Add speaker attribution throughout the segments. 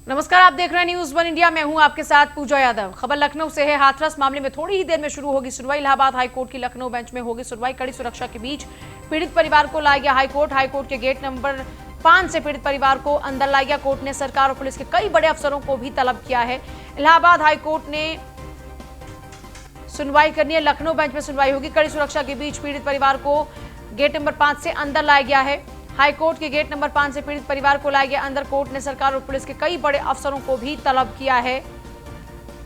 Speaker 1: नमस्कार, आप देख रहे हैं न्यूज वन इंडिया। मैं हूं आपके साथ पूजा यादव। खबर लखनऊ से है। हाथरस मामले में थोड़ी ही देर में शुरू होगी सुनवाई। इलाहाबाद हाईकोर्ट की लखनऊ बेंच में होगी सुनवाई। कड़ी सुरक्षा के बीच पीड़ित परिवार को लाया गया हाईकोर्ट के गेट नंबर 5 से पीड़ित परिवार को अंदर लाया गया। कोर्ट ने सरकार और पुलिस के कई बड़े अफसरों को भी तलब किया है। इलाहाबाद हाईकोर्ट ने सुनवाई करनी है। लखनऊ बेंच में सुनवाई होगी। कड़ी सुरक्षा के बीच पीड़ित परिवार को गेट नंबर 5 से अंदर लाया गया है। हाईकोर्ट के गेट नंबर 5 से पीड़ित परिवार को लाया गया अंदर। कोर्ट ने सरकार और पुलिस के कई बड़े अफसरों को भी तलब किया है।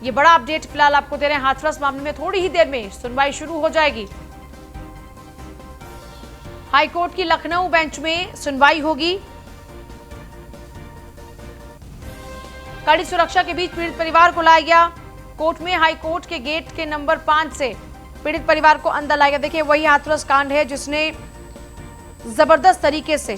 Speaker 1: ये बड़ा अपडेट फिलहाल आपको दे रहे हैं। हाथरस मामले में थोड़ी ही देर में सुनवाई शुरू हो जाएगी। हाईकोर्ट की लखनऊ बेंच में सुनवाई होगी। कड़ी सुरक्षा के बीच पीड़ित परिवार को लाया गया कोर्ट में। हाईकोर्ट के गेट के नंबर 5 से पीड़ित परिवार को अंदर लाया गया। देखिए, वही हाथरस कांड है जिसने जबरदस्त तरीके से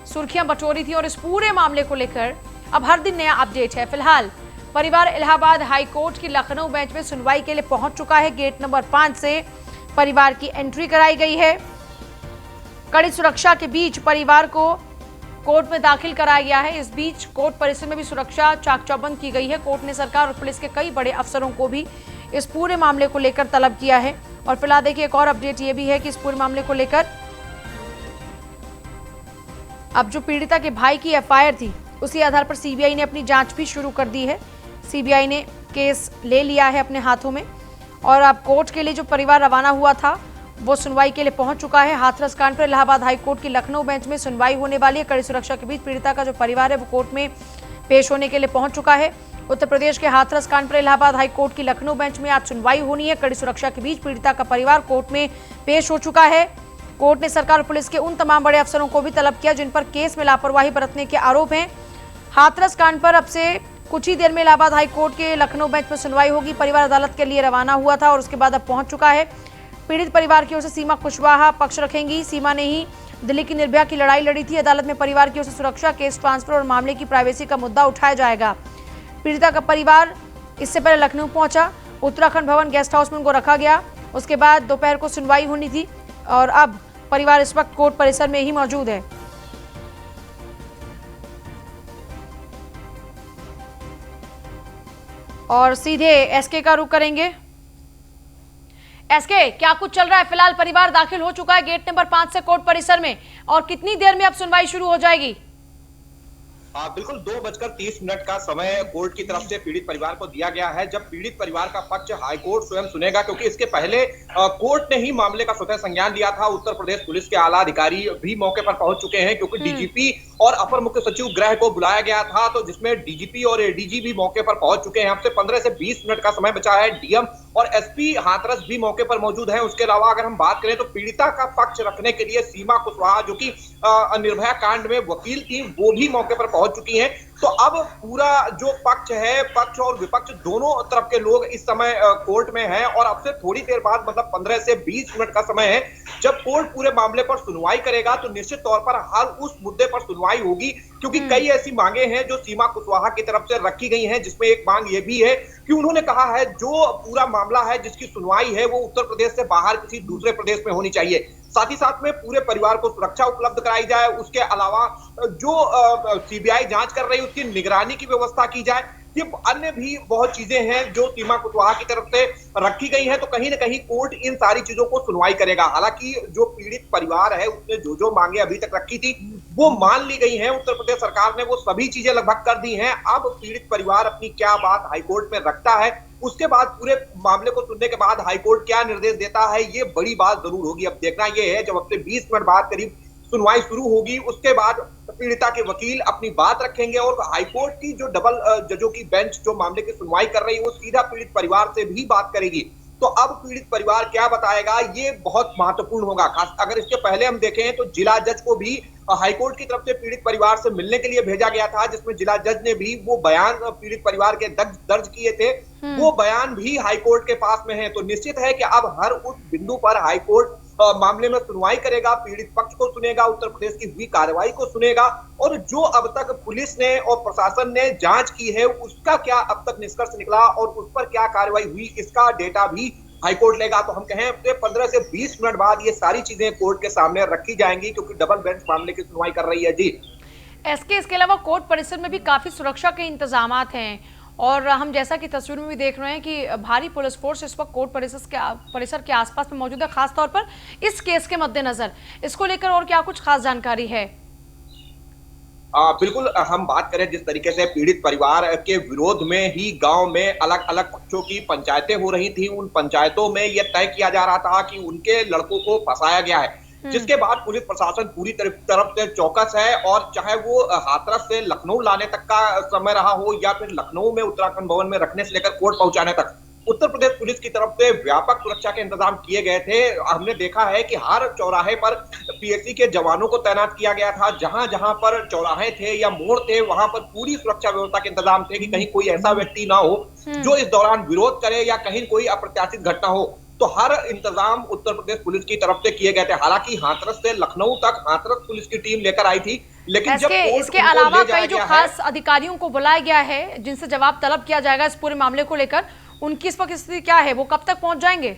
Speaker 1: सुर्खियां बटोरी थी और इस पूरे मामले को लेकर अब हर दिन नया अपडेट है। फिलहाल परिवार इलाहाबाद हाईकोर्ट की लखनऊ बेंच में सुनवाई के लिए पहुंच चुका है। गेट नंबर 5 से परिवार की एंट्री कराई गई है। कड़ी सुरक्षा के बीच परिवार को कोर्ट में दाखिल कराया गया है। इस बीच कोर्ट परिसर में भी सुरक्षा चाक चौबंद की गई है। कोर्ट ने सरकार और पुलिस के कई बड़े अफसरों को भी इस पूरे मामले को लेकर तलब किया है। और फिलहाल देखिए, एक और अपडेट ये भी है कि इस पूरे मामले को लेकर अब जो पीड़िता के भाई की एफआईआर थी उसी आधार पर सीबीआई ने अपनी जांच भी शुरू कर दी है। सीबीआई ने केस ले लिया है अपने हाथों में और अब कोर्ट के लिए जो परिवार रवाना हुआ था वो सुनवाई के लिए पहुंच चुका है। हाथरस कांड पर इलाहाबाद हाईकोर्ट की लखनऊ बेंच में सुनवाई होने वाली है। कड़ी सुरक्षा के बीच पीड़िता का जो परिवार है वो कोर्ट में पेश होने के लिए पहुंच चुका है। उत्तर प्रदेश के हाथरस कांड पर इलाहाबाद हाईकोर्ट की लखनऊ बेंच में आज सुनवाई होनी है। कड़ी सुरक्षा के बीच पीड़िता का परिवार कोर्ट में पेश हो चुका है। कोर्ट ने सरकार और पुलिस के उन तमाम बड़े अफसरों को भी तलब किया जिन पर केस में लापरवाही बरतने के आरोप हैं। हाथरस कांड पर अब से कुछ ही देर में इलाहाबाद हाईकोर्ट के लखनऊ बेंच में सुनवाई होगी। परिवार अदालत के लिए रवाना हुआ था और उसके बाद अब पहुंच चुका है। पीड़ित परिवार की ओर से सीमा कुशवाहा पक्ष रखेंगी। सीमा ने ही दिल्ली की निर्भया की लड़ाई लड़ी थी। अदालत में परिवार की ओर से सुरक्षा, केस ट्रांसफर और मामले की प्राइवेसी का मुद्दा उठाया जाएगा। पीड़िता का परिवार इससे पहले लखनऊ पहुंचा। उत्तराखंड भवन गेस्ट हाउस में उनको रखा गया। उसके बाद दोपहर को सुनवाई होनी थी और अब परिवार इस वक्त कोर्ट परिसर में ही मौजूद है। और सीधे एसके का रुख करेंगे। एसके, क्या कुछ चल रहा है? फिलहाल परिवार दाखिल हो चुका है गेट नंबर 5 से कोर्ट परिसर में और कितनी देर में अब सुनवाई शुरू हो जाएगी?
Speaker 2: बिल्कुल 2:30 का समय कोर्ट की तरफ से पीड़ित परिवार को दिया गया है। जब पीड़ित परिवार का पक्ष हाईकोर्ट स्वयं सुनेगा, क्योंकि इसके पहले कोर्ट ने ही मामले का स्वतः संज्ञान लिया था। उत्तर प्रदेश पुलिस के आला अधिकारी भी मौके पर पहुंच चुके हैं, क्योंकि डीजीपी और अपर मुख्य सचिव गृह को बुलाया गया था, तो जिसमें डीजीपी और एडीजी भी मौके पर पहुंच चुके हैं। अब से 15 से 20 मिनट का समय बचा है। डीएम और एसपी हाथरस भी मौके पर मौजूद है। उसके अलावा अगर हम बात करें तो पीड़िता का पक्ष रखने के लिए सीमा कुशवाहा, जो कि निर्भया कांड में वकील थी, वो भी मौके पर पहुंच चुकी हैं। तो अब पूरा जो पक्ष है, पक्ष और विपक्ष दोनों तरफ के लोग इस समय कोर्ट में हैं और अब से थोड़ी देर बाद, मतलब 15 से 20 मिनट का समय है, जब कोर्ट पूरे मामले पर सुनवाई करेगा तो निश्चित तौर पर हर उस मुद्दे पर सुनवाई होगी, क्योंकि कई ऐसी मांगे हैं जो सीमा कुशवाहा की तरफ से रखी गई हैं। जिसमें एक मांग ये भी है कि उन्होंने कहा है जो पूरा मामला है जिसकी सुनवाई है वो उत्तर प्रदेश से बाहर किसी दूसरे प्रदेश में होनी चाहिए। साथ ही साथ में पूरे परिवार को सुरक्षा उपलब्ध कराई जाए। उसके अलावा जो सीबीआई जांच कर रही है उसकी निगरानी की व्यवस्था की जाए। ये अन्य भी बहुत चीजें हैं जो सीमा कुशवाहा की तरफ से रखी गई हैं। तो कहीं ना कहीं कोर्ट इन सारी चीजों को सुनवाई करेगा। हालांकि जो पीड़ित परिवार है उसने जो मांगे अभी तक रखी थी वो मान ली गई हैं। उत्तर प्रदेश सरकार ने वो सभी चीजें लगभग कर दी हैं। अब पीड़ित परिवार अपनी क्या बात हाईकोर्ट में रखता है, उसके बाद पूरे मामले को सुनने के बाद हाईकोर्ट क्या निर्देश देता है, ये बड़ी बात जरूर होगी। अब देखना ये है, जब अब से 20 मिनट बाद करीब सुनवाई शुरू होगी, उसके बाद पीड़िता के वकील अपनी बात रखेंगे और हाईकोर्ट की जो डबल जजों की बेंच जो मामले की सुनवाई कर रही है वो सीधा पीड़ित परिवार से भी बात करेगी। तो अब पीड़ित परिवार क्या बताएगा, ये बहुत महत्वपूर्ण होगा। खास अगर इसके पहले हम देखें तो जिला जज को भी हाईकोर्ट की तरफ से पीड़ित परिवार से मिलने के लिए भेजा गया था, जिसमें जिला जज ने भी वो बयान पीड़ित परिवार के दर्ज किए थे। वो बयान भी हाईकोर्ट के पास में है। तो निश्चित है कि अब हर उस बिंदु पर हाईकोर्ट मामले में सुनवाई करेगा, पीड़ित पक्ष को सुनेगा, उत्तर प्रदेश की हुई कार्रवाई को सुनेगा और जो अब तक पुलिस ने और प्रशासन ने जांच की है उसका क्या अब तक निष्कर्ष निकला और उस पर क्या कार्रवाई हुई, इसका डेटा भी हाईकोर्ट लेगा। तो हम कहें 15 से 20 मिनट बाद ये सारी चीजें कोर्ट के सामने रखी जाएंगी, क्योंकि डबल बेंच मामले की सुनवाई कर रही है। जी
Speaker 1: इसके अलावा कोर्ट परिसर में भी काफी सुरक्षा के इंतजामात हैं और हम जैसा कि तस्वीर में भी देख रहे हैं कि भारी पुलिस फोर्स इस वक्त कोर्ट परिसर के आसपास में मौजूद है, खासतौर पर इस केस के मद्देनजर। इसको लेकर और क्या कुछ खास जानकारी है?
Speaker 2: बिल्कुल, हम बात करें जिस तरीके से पीड़ित परिवार के विरोध में ही गांव में अलग अलग पक्षों की पंचायतें हो रही थी, उन पंचायतों में यह तय किया जा रहा था कि उनके लड़कों को फंसाया गया है, जिसके बाद पुलिस प्रशासन पूरी तरफ से चौकस है। और चाहे वो हाथरस से लखनऊ लाने तक का समय रहा हो या फिर लखनऊ में उत्तराखंड भवन में रखने से लेकर कोर्ट पहुंचाने तक, उत्तर प्रदेश पुलिस की तरफ से व्यापक सुरक्षा के इंतजाम किए गए थे। हमने देखा है कि हर चौराहे पर पीएससी के जवानों को तैनात किया गया था। जहां जहां पर चौराहे थे या मोड़ थे, वहां पर पूरी सुरक्षा व्यवस्था के इंतजाम थे कि कहीं कोई ऐसा व्यक्ति ना हो जो इस दौरान विरोध करे या कहीं कोई अप्रत्याशित घटना हो। तो हर इंतजाम उत्तर प्रदेश पुलिस की तरफ से किए गए थे। हालांकि हाथरस से लखनऊ तक हाथरस पुलिस की टीम लेकर आई थी, लेकिन जब
Speaker 1: इसके अलावा कई जो खास अधिकारियों को बुलाया गया है जिनसे जवाब तलब किया जाएगा इस पूरे मामले को लेकर, उनकी इस वक्त स्थिति क्या है? वो कब तक पहुंच जाएंगे?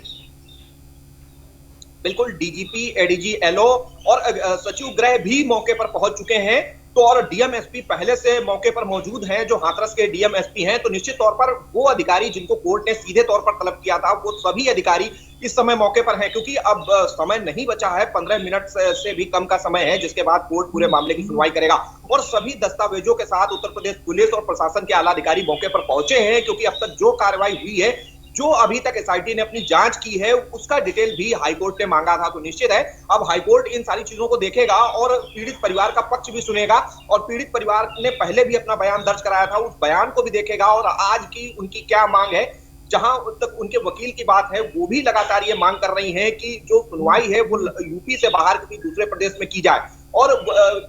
Speaker 2: बिल्कुल, डीजीपी, एडीजी, एलओ और सचिव गृह भी मौके पर पहुंच चुके हैं। तो और डीएमएसपी पहले से मौके पर मौजूद हैं, जो हाथरस के डीएमएसपी हैं। तो निश्चित तौर पर वो अधिकारी जिनको कोर्ट ने सीधे तौर पर तलब किया था, वो सभी अधिकारी इस समय मौके पर हैं, क्योंकि अब समय नहीं बचा है। 15 मिनट से भी कम का समय है, जिसके बाद कोर्ट पूरे मामले की सुनवाई करेगा। और सभी दस्तावेजों के साथ उत्तर प्रदेश पुलिस और प्रशासन के आला अधिकारी मौके पर पहुंचे हैं, क्योंकि अब तक जो कार्रवाई हुई है, जो अभी तक एसआईटी ने अपनी जांच की है, उसका डिटेल भी हाईकोर्ट ने मांगा था। तो निश्चित है अब हाईकोर्ट इन सारी चीजों को देखेगा और पीड़ित परिवार का पक्ष भी सुनेगा। और पीड़ित परिवार ने पहले भी अपना बयान दर्ज कराया था, उस बयान को भी देखेगा और आज की उनकी क्या मांग है। जहां तक उनके वकील की बात है, वो भी लगातार ये मांग कर रही है कि जो सुनवाई है वो यूपी से बाहर किसी दूसरे प्रदेश में की जाए और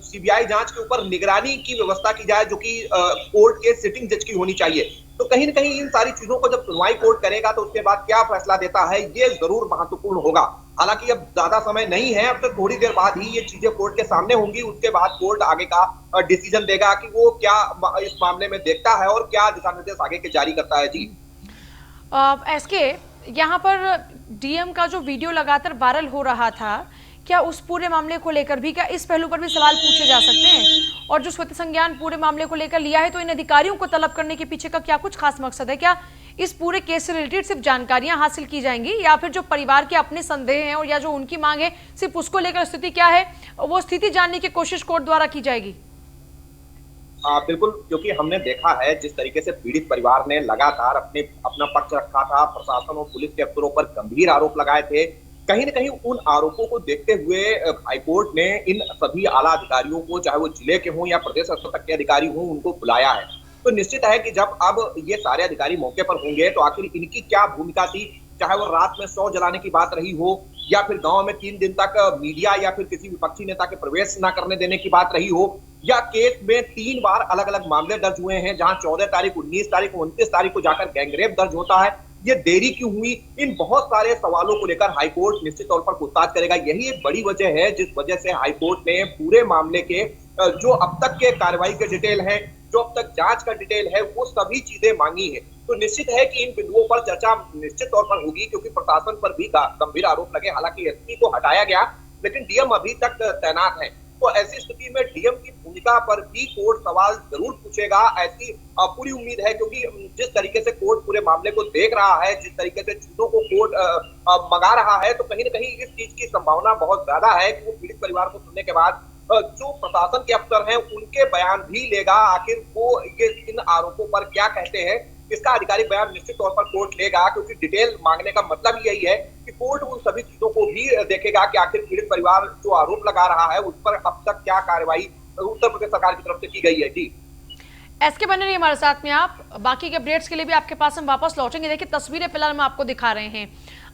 Speaker 2: सीबीआई जांच के ऊपर निगरानी की व्यवस्था की जाए, जो कि कोर्ट के सिटिंग जज की होनी चाहिए। तो कहीं न कहीं इन सारी चीजों को जब सुनवाई कोर्ट करेगा तो उसके बाद क्या फैसला देता है, ये जरूर महत्वपूर्ण होगा। हालांकि अब ज्यादा समय नहीं है, अब तक थोड़ी देर बाद ही ये चीजें कोर्ट के सामने होंगी। उसके बाद कोर्ट आगे का डिसीजन देगा कि वो क्या इस मामले में देखता है और क्या दिशा निर्देश आगे के जारी करता है। जी
Speaker 1: एसके, यहाँ पर डीएम का जो वीडियो लगातार वायरल हो रहा था, क्या उस पूरे मामले को लेकर भी, क्या इस पहलू पर भी सवाल पूछे जा सकते हैं? और जो स्वतः संज्ञान पूरे मामले को लेकर लिया है, तो इन अधिकारियों को तलब करने के पीछे का क्या कुछ खास मकसद है? क्या इस पूरे केस से रिलेटेड सिर्फ जानकारियां हासिल की जाएंगी या फिर जो परिवार के अपने संदेह हैं और या जो उनकी मांग है, सिर्फ उसको लेकर स्थिति क्या है वो स्थिति जानने की कोशिश कोर्ट द्वारा की जाएगी?
Speaker 2: बिल्कुल, क्योंकि हमने देखा है जिस तरीके से पीड़ित परिवार ने लगातार अपना पक्ष रखा था, प्रशासन और पुलिस के अफसरों पर गंभीर आरोप लगाए थे। कहीं न कहीं उन आरोपों को देखते हुए हाईकोर्ट ने इन सभी आला अधिकारियों को, चाहे वो जिले के हों या प्रदेश स्तर तक के अधिकारी हों, उनको बुलाया है। तो निश्चित है कि जब अब ये सारे अधिकारी मौके पर होंगे तो आखिर इनकी क्या भूमिका थी, चाहे वो रात में 100 जलाने की बात रही हो या फिर गांव में 3 दिन तक मीडिया या फिर किसी विपक्षी नेता के प्रवेश न करने देने की बात रही हो, या केस में 3 बार अलग अलग मामले दर्ज हुए हैं, जहां 14 तारीख, 19 तारीख, 29 तारीख को जाकर गैंगरेप दर्ज होता है। ये देरी क्यों हुई? इन बहुत सारे सवालों को लेकर हाईकोर्ट निश्चित तौर पर पूछताछ करेगा। यही एक बड़ी वजह है जिस वजह से हाईकोर्ट ने पूरे मामले के जो अब तक के कार्रवाई के डिटेल है, जो अब तक जांच का डिटेल है, वो सभी चीजें मांगी है। तो निश्चित है कि इन बिंदुओं पर चर्चा निश्चित तौर पर होगी, क्योंकि प्रशासन पर भी गंभीर आरोप लगे। हालांकि एसपी को हटाया गया, लेकिन डीएम अभी तक तैनात है। तो ऐसी स्थिति में डीएम की भूमिका पर भी कोर्ट सवाल जरूर पूछेगा, ऐसी पूरी उम्मीद है। क्योंकि जिस तरीके से कोर्ट पूरे मामले को देख रहा है, जिस तरीके से चीजों को कोर्ट मंगा रहा है, तो कहीं न कहीं इस चीज की संभावना बहुत ज्यादा है कि वो पीड़ित परिवार को सुनने के बाद जो प्रशासन के अफसर हैं उनके बयान भी लेगा। आखिर वो ये इन आरोपों पर क्या कहते हैं, इसका आधिकारिक बयान निश्चित तौर पर कोर्ट लेगा, क्योंकि डिटेल मांगने का मतलब यही है कि कोर्ट उन सभी चीजों को भी देखेगा कि आखिर पीड़ित परिवार जो आरोप लगा रहा है उस पर अब तक क्या कार्रवाई उत्तर प्रदेश सरकार की तरफ से की गई है। जी
Speaker 1: एसके बने रहिए हमारे साथ में आप, बाकी के अपडेट्स के लिए भी आपके पास हम वापस लौटेंगे। देखिए तस्वीरें फिलहाल हम आपको दिखा रहे हैं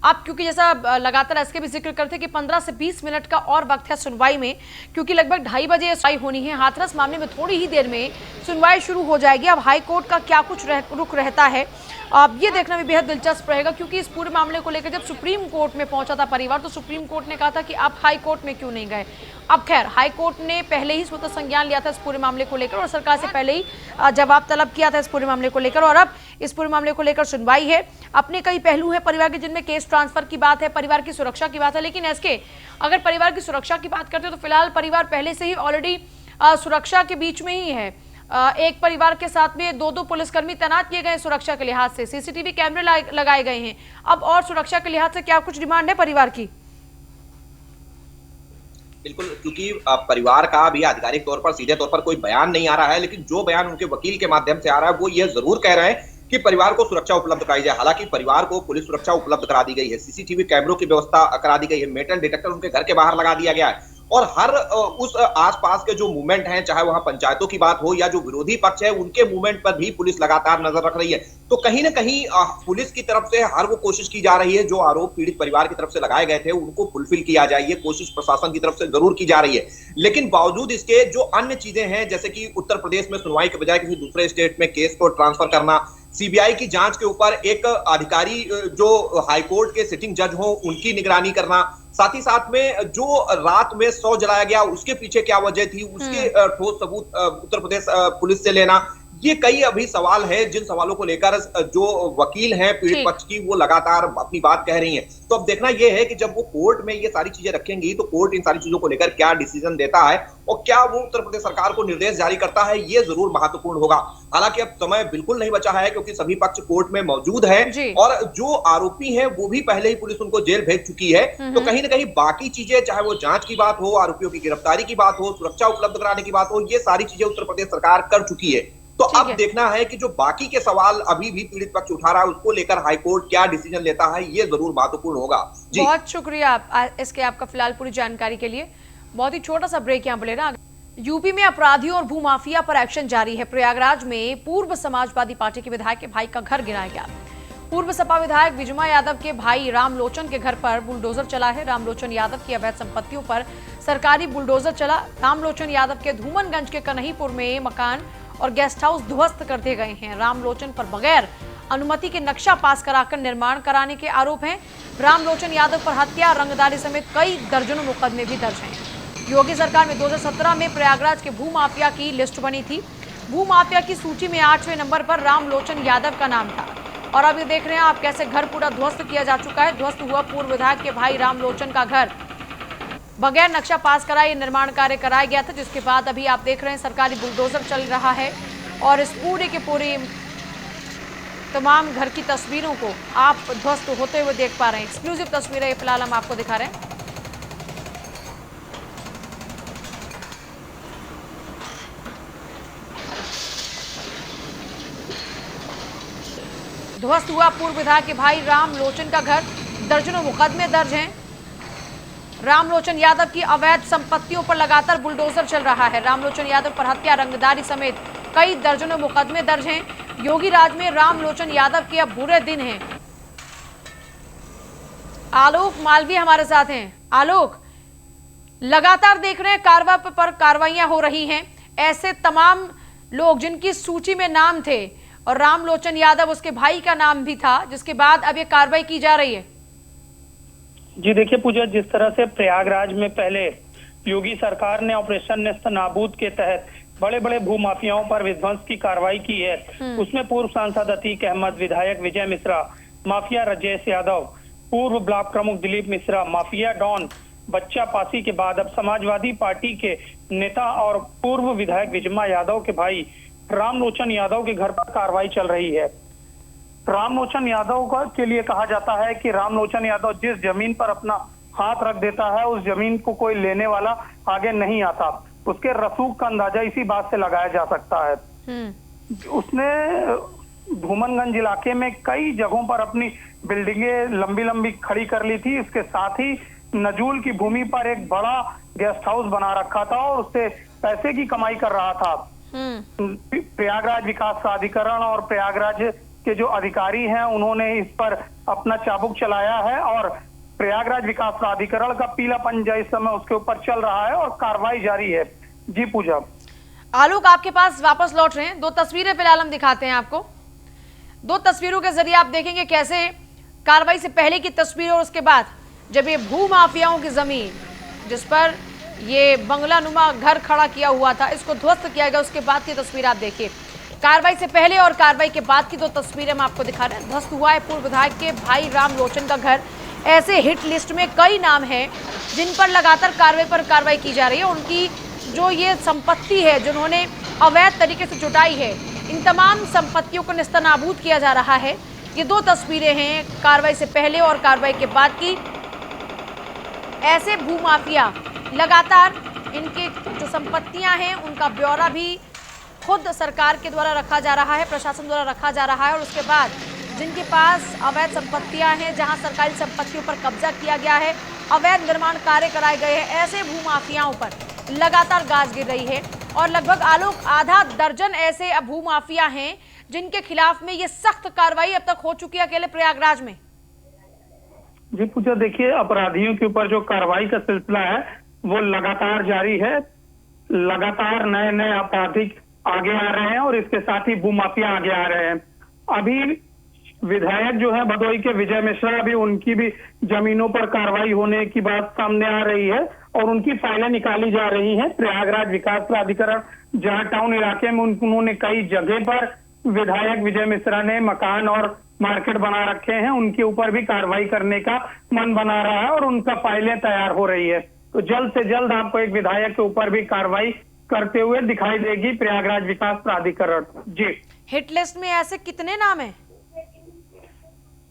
Speaker 1: आप, क्योंकि जैसा लगातार एसके भी जिक्र करते कि 15 से 20 मिनट का और वक्त है सुनवाई में, क्योंकि लगभग 2:30 बजे सुनवाई होनी है। हाथरस मामले में थोड़ी ही देर में सुनवाई शुरू हो जाएगी। अब हाईकोर्ट का क्या कुछ रुख रहता है, अब ये देखना भी बेहद दिलचस्प रहेगा, क्योंकि इस पूरे मामले को लेकर जब सुप्रीम कोर्ट में पहुंचा था परिवार, तो सुप्रीम कोर्ट ने कहा था कि आप हाई कोर्ट में क्यों नहीं गए। अब खैर हाई कोर्ट ने पहले ही स्वतः संज्ञान लिया था इस पूरे मामले को लेकर और सरकार से पहले ही जवाब तलब किया था इस पूरे मामले को लेकर, और अब इस पूरे मामले को लेकर सुनवाई है। अपने कई पहलू हैं परिवार के, जिनमें केस ट्रांसफर की बात है, परिवार की सुरक्षा की बात है। लेकिन एसके, अगर परिवार की सुरक्षा की बात करते हो तो फिलहाल परिवार पहले से ही ऑलरेडी सुरक्षा के बीच में ही है। एक परिवार के साथ में दो पुलिसकर्मी तैनात किए गए सुरक्षा के लिहाज से, सीसीटीवी कैमरे लगाए गए हैं। अब और सुरक्षा के लिहाज से क्या कुछ डिमांड है परिवार की?
Speaker 2: बिल्कुल, क्योंकि परिवार का भी आधिकारिक तौर पर सीधे तौर पर कोई बयान नहीं आ रहा है, लेकिन जो बयान उनके वकील के माध्यम से आ रहा है वो ये जरूर कह रहे हैं कि परिवार को सुरक्षा उपलब्ध कराई जाए। हालांकि परिवार को पुलिस सुरक्षा उपलब्ध करा दी गई है, सीसीटीवी कैमरों की व्यवस्था करा दी गई है, मेटल डिटेक्टर उनके घर के बाहर लगा दिया गया है और हर उस आसपास के जो मूवमेंट हैं, चाहे वहां पंचायतों की बात हो या जो विरोधी पक्ष है उनके मूवमेंट पर भी पुलिस लगातार नजर रख रही है। तो कहीं ना कहीं पुलिस की तरफ से हर वो कोशिश की जा रही है जो आरोप पीड़ित परिवार की तरफ से लगाए गए थे उनको फुलफिल किया जाए, ये कोशिश प्रशासन की तरफ से जरूर की जा रही है। लेकिन बावजूद इसके जो अन्य चीजें हैं, जैसे कि उत्तर प्रदेश में सुनवाई के बजाय किसी दूसरे स्टेट में केस को ट्रांसफर करना, सीबीआई की जांच के ऊपर एक अधिकारी जो हाईकोर्ट के सिटिंग जज हो उनकी निगरानी करना, साथ ही साथ में जो रात में 100 जलाया गया उसके पीछे क्या वजह थी उसके ठोस सबूत उत्तर प्रदेश पुलिस से लेना, ये कई अभी सवाल है जिन सवालों को लेकर जो वकील हैं पीड़ित पक्ष की वो लगातार अपनी बात कह रही हैं। तो अब देखना यह है कि जब वो कोर्ट में ये सारी चीजें रखेंगी तो कोर्ट इन सारी चीजों को लेकर क्या डिसीजन देता है और क्या वो उत्तर प्रदेश सरकार को निर्देश जारी करता है, ये जरूर महत्वपूर्ण होगा। हालांकि अब समय बिल्कुल नहीं बचा है क्योंकि सभी पक्ष कोर्ट में मौजूद है और जो आरोपी हैं वो भी पहले ही पुलिस उनको जेल भेज चुकी है। तो कहीं ना कहीं बाकी चीजें, चाहे वो जांच की बात हो, आरोपियों की गिरफ्तारी की बात हो, सुरक्षा उपलब्ध कराने की बात हो, ये सारी चीजें उत्तर प्रदेश सरकार कर चुकी है। तो अब देखना है कि जो बाकी के सवाल अभी भी पीड़ित पक्ष उठा रहा है उसको लेकर हाईकोर्ट क्या डिसीजन लेता है, ये जरूर महत्वपूर्ण होगा। जी
Speaker 1: बहुत शुक्रिया इसके आपका फिलहाल पूरी जानकारी के लिए। बहुत ही छोटा सा ब्रेक यहाँ पर लेना। यूपी में अपराधियों और भूमाफिया पर एक्शन जारी है। प्रयागराज में पूर्व समाजवादी पार्टी के विधायक के भाई का घर गिराया गया। पूर्व सपा विधायक विजमा यादव के भाई रामलोचन के घर पर बुलडोजर चला है। रामलोचन यादव की अवैध संपत्तियों पर सरकारी बुलडोजर चला। रामलोचन यादव के धूमनगंज के कन्हईपुर में मकान और गेस्ट हाउस ध्वस्त कर दिए गए हैं। रामलोचन पर बगैर अनुमति के नक्शा पास कराकर निर्माण कराने के आरोप हैं। रामलोचन यादव पर हत्या, रंगदारी समेत कई दर्जनों मुकदमे भी दर्ज हैं। योगी सरकार में 2017 में प्रयागराज के भूमाफिया की लिस्ट बनी थी। भूमाफिया की सूची में 8वें नंबर पर रामलोचन यादव का नाम था। और अब ये देख रहे हैं आप कैसे घर पूरा ध्वस्त किया जा चुका है। ध्वस्त हुआ पूर्व विधायक के भाई रामलोचन का घर, बगैर नक्शा पास कराए निर्माण कार्य कराया गया था, जिसके बाद अभी आप देख रहे हैं सरकारी बुलडोजर चल रहा है और इस पूरे के पूरे तमाम घर की तस्वीरों को आप ध्वस्त होते हुए देख पा रहे हैं। एक्सक्लूसिव तस्वीरें फिलहाल हम आपको दिखा रहे हैं। ध्वस्त हुआ पूर्व विधायक के भाई रामलोचन का घर, दर्जनों मुकदमे दर्ज हैं। रामलोचन यादव की अवैध संपत्तियों पर लगातार बुलडोजर चल रहा है। रामलोचन यादव पर हत्या, रंगदारी समेत कई दर्जनों मुकदमे दर्ज हैं। योगी राज में रामलोचन यादव के अब बुरे दिन हैं। आलोक मालवीय हमारे साथ हैं। आलोक, लगातार देख रहे हैं कार्रवाई पर कार्रवाइयां हो रही हैं। ऐसे तमाम लोग जिनकी सूची में नाम थे और रामलोचन यादव उसके भाई का नाम भी था, जिसके बाद अब ये कार्रवाई की जा रही है।
Speaker 3: जी देखिए पूजा, जिस तरह से प्रयागराज में पहले योगी सरकार ने ऑपरेशन नेस्त नाबूद के तहत बड़े बड़े भूमाफियाओं पर विध्वंस की कार्रवाई की है, उसमें पूर्व सांसद अतीक अहमद, विधायक विजय मिश्रा, माफिया राजेश यादव, पूर्व ब्लॉक प्रमुख दिलीप मिश्रा, माफिया डॉन बच्चा पासी के बाद अब समाजवादी पार्टी के नेता और पूर्व विधायक विजमा यादव के भाई रामलोचन यादव के घर पर कार्रवाई चल रही है। रामलोचन यादव के लिए कहा जाता है कि रामलोचन यादव जिस जमीन पर अपना हाथ रख देता है उस जमीन को कोई लेने वाला आगे नहीं आता। उसके रसूख का अंदाजा इसी बात से लगाया जा सकता है। उसने धूमनगंज इलाके में कई जगहों पर अपनी बिल्डिंगें लंबी लंबी खड़ी कर ली थी। इसके साथ ही नजूल की भूमि पर एक बड़ा गेस्ट हाउस बना रखा था और उससे पैसे की कमाई कर रहा था। प्रयागराज विकास प्राधिकरण और प्रयागराज के जो अधिकारी हैं उन्होंने इस पर अपना चाबुक चलाया है और प्रयागराज विकास प्राधिकरण का पीला पंजा इस समय उसके ऊपर चल रहा है और कार्रवाई जारी है। जी पूजा।
Speaker 1: आलोक, आपके पास वापस लौट रहे हैं। दो तस्वीरें फिलहाल हम दिखाते हैं आपको। दो तस्वीरों के जरिए आप देखेंगे कैसे कार्रवाई से पहले की तस्वीर और उसके बाद जब ये भूमाफियाओं की जमीन जिस पर ये बंगलानुमा घर खड़ा किया हुआ था इसको ध्वस्त किया गया, उसके बाद की तस्वीर आप देखिए। कार्रवाई से पहले और कार्रवाई के बाद की दो तस्वीरें हम आपको दिखा रहे हैं। ध्वस्त हुआ है पूर्व विधायक के भाई रामलोचन का घर। ऐसे हिट लिस्ट में कई नाम हैं जिन पर लगातार कार्रवाई पर कार्रवाई की जा रही है। उनकी जो ये संपत्ति है जिन्होंने अवैध तरीके से जुटाई है, इन तमाम संपत्तियों को नेस्तनाबूद किया जा रहा है। ये दो तस्वीरें हैं कार्रवाई से पहले और कार्रवाई के बाद की। ऐसे भूमाफिया लगातार इनके जो संपत्तियां हैं उनका ब्यौरा भी खुद सरकार के द्वारा रखा जा रहा है, प्रशासन द्वारा रखा जा रहा है, और उसके बाद जिनके पास अवैध संपत्तियां हैं, जहां सरकारी संपत्तियों पर कब्जा किया गया है, अवैध निर्माण कार्य कराए गए हैं, ऐसे भूमाफियाओं पर लगातार गाज गिर रही है। और लगभग आलोक आधा दर्जन ऐसे भूमाफिया हैं जिनके खिलाफ में ये सख्त कार्रवाई अब तक हो चुकी है अकेले प्रयागराज में।
Speaker 3: जी पूजा, देखिए अपराधियों के ऊपर जो कार्रवाई का सिलसिला है वो लगातार जारी है। लगातार नए नए आपराधिक आगे आ रहे हैं और इसके साथ ही भूमाफिया आगे आ रहे हैं। अभी विधायक जो है भदोई के विजय मिश्रा, अभी उनकी भी जमीनों पर कार्रवाई होने की बात सामने आ रही है और उनकी फाइलें निकाली जा रही हैं। प्रयागराज विकास प्राधिकरण जहां टाउन इलाके में उन्होंने कई जगह पर विधायक विजय मिश्रा ने मकान और मार्केट बना रखे हैं, उनके ऊपर भी कार्रवाई करने का मन बना रहा है और उनका फाइलें तैयार हो रही है। तो जल्द से जल्द आपको एक विधायक के ऊपर भी कार्रवाई करते हुए दिखाई देगी प्रयागराज विकास प्राधिकरण। जी,
Speaker 1: हिट लिस्ट में ऐसे कितने नाम हैं?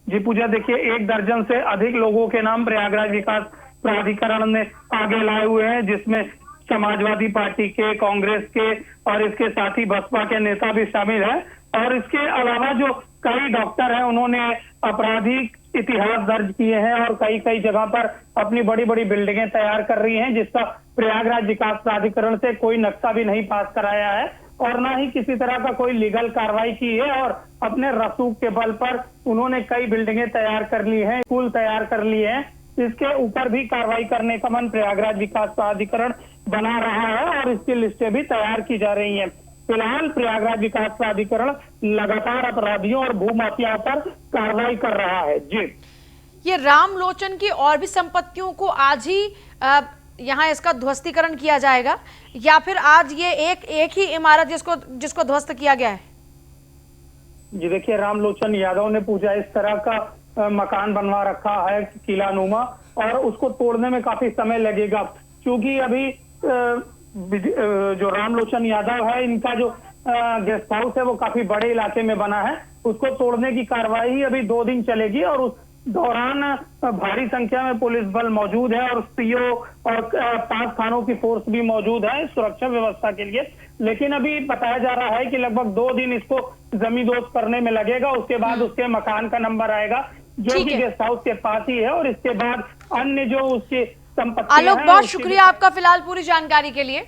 Speaker 3: जी पूजा, देखिए 1 दर्जन से अधिक लोगों के नाम प्रयागराज विकास प्राधिकरण ने आगे लाए हुए हैं, जिसमें समाजवादी पार्टी के, कांग्रेस के और इसके साथ ही बसपा के नेता भी शामिल हैं। और इसके अलावा जो कई डॉक्टर हैं उन्होंने आपराधिक इतिहास दर्ज किए हैं और कई कई जगह पर अपनी बड़ी बड़ी बिल्डिंगें तैयार कर रही हैं, जिसका प्रयागराज विकास प्राधिकरण से कोई नक्शा भी नहीं पास कराया है और ना ही किसी तरह का कोई लीगल कार्रवाई की है। और अपने रसूख के बल पर उन्होंने कई बिल्डिंगें तैयार कर ली हैं, स्कूल तैयार कर लिए हैं। इसके ऊपर भी कार्रवाई करने का मन प्रयागराज विकास प्राधिकरण बना रहा है और इसकी लिस्टें भी तैयार की जा रही हैं। फिलहाल प्रयागराज विकास प्राधिकरण लगातार अपराधियों और भूमाफियाओं पर कार्रवाई कर रहा है। जी,
Speaker 1: ये रामलोचन की और भी संपत्तियों को आज ही यहाँ इसका ध्वस्तीकरण किया जाएगा या फिर आज ये एक ही इमारत जिसको ध्वस्त किया गया है?
Speaker 3: जी देखिए, रामलोचन यादव ने पूजा इस तरह का मकान बनवा रखा है किला नुमा, और उसको तोड़ने में काफी समय लगेगा क्योंकि अभी जो रामलोचन यादव है, इनका जो गेस्ट हाउस है वो काफी बड़े इलाके में बना है। उसको तोड़ने की कार्रवाई अभी 2 दिन चलेगी और उस दौरान भारी संख्या में पुलिस बल मौजूद है और सीओ और 5 थानों की फोर्स भी मौजूद है सुरक्षा व्यवस्था के लिए। लेकिन अभी बताया जा रहा है कि लगभग 2 दिन इसको जमींदोज करने में लगेगा। उसके बाद उसके मकान का नंबर आएगा जो कि गेस्ट हाउस के पास ही है और इसके बाद अन्य जो उसके संपत्ति।
Speaker 1: आलोक, बहुत शुक्रिया आपका फिलहाल पूरी जानकारी के लिए।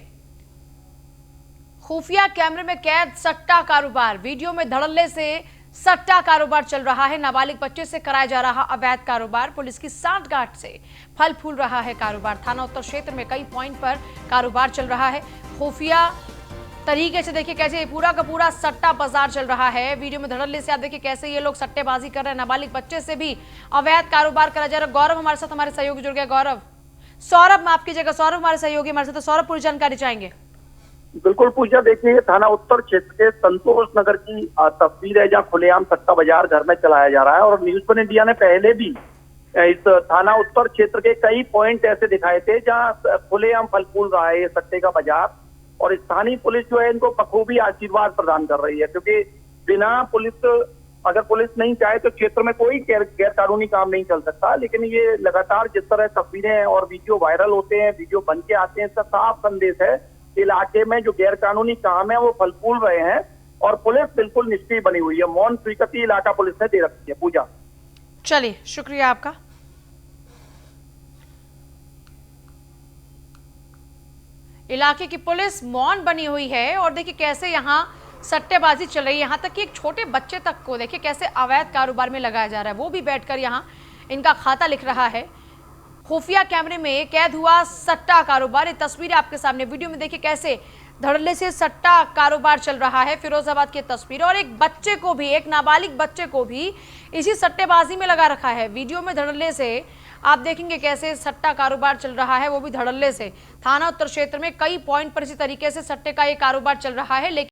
Speaker 1: खुफिया कैमरे में कैद सट्टा कारोबार, वीडियो में धड़ल्ले से सट्टा कारोबार चल रहा है। नाबालिग बच्चे से कराया जा रहा अवैध कारोबार, पुलिस की सांठगांठ से फल फूल रहा है कारोबार। थाना उत्तर क्षेत्र में कई पॉइंट पर कारोबार चल रहा है। खुफिया तरीके से देखिए कैसे पूरा का पूरा सट्टा बाजार चल रहा है। वीडियो में धड़ल्ले से आप देखिए कैसे ये लोग सट्टेबाजी कर रहे हैं। नाबालिग बच्चे से भी अवैध कारोबार करा जा रहा है। गौरव हमारे साथ, हमारे सहयोगी जुड़ गए। गौरव, सौरभ माफ कीजिएगा, सौरभ हमारे सहयोगी हमारे साथ। तो सौरभ, पूरी जानकारी चाहेंगे।
Speaker 4: बिल्कुल पूजा, देखिए थाना उत्तर क्षेत्र के संतोष नगर की तस्वीर है जहाँ खुलेआम सट्टा बाजार घर में चलाया जा रहा है। और न्यूज वन इंडिया ने पहले भी इस थाना उत्तर क्षेत्र के कई पॉइंट ऐसे दिखाए थे जहाँ खुलेआम फल फूल रहा है ये सट्टे का बाजार। और स्थानीय पुलिस जो है इनको बखूबी आशीर्वाद प्रदान कर रही है, क्योंकि बिना अगर पुलिस नहीं चाहे तो क्षेत्र में कोई गैर कानूनी काम नहीं चल सकता। लेकिन ये लगातार जिस तरह तस्वीरें और वीडियो वायरल होते हैं, वीडियो बन के आते हैं, इसका साफ संदेश है इलाके में जो गैर कानूनी काम है वो फल फूल रहे हैं और पुलिस बिल्कुल निष्क्रिय बनी हुई है। मौन स्वीकृति इलाका पुलिस ने दे रखी है। पूजा,
Speaker 1: चलिए शुक्रिया आपका। इलाके की पुलिस मौन बनी हुई है और देखिए कैसे यहाँ सट्टेबाजी चल रही है। यहाँ तक कि एक छोटे बच्चे तक को देखिए कैसे अवैध कारोबार में लगाया जा रहा है, वो भी बैठकर यहाँ इनका खाता लिख रहा है। खुफिया कैमरे में कैद हुआ सट्टा कारोबार, ये तस्वीरें आपके सामने। वीडियो में देखिए कैसे धड़ल्ले से सट्टा कारोबार चल रहा है। फिरोजाबाद की तस्वीर, और एक बच्चे को भी, एक नाबालिग बच्चे को भी इसी सट्टेबाजी में लगा रखा है। वीडियो में धड़ल्ले से आप देखेंगे कैसे सट्टा कारोबार चल रहा है, वो भी धड़ल्ले से। थाना उत्तर क्षेत्र में कई पॉइंट पर इसी तरीके से सट्टे का ये कारोबार चल रहा है। लेकिन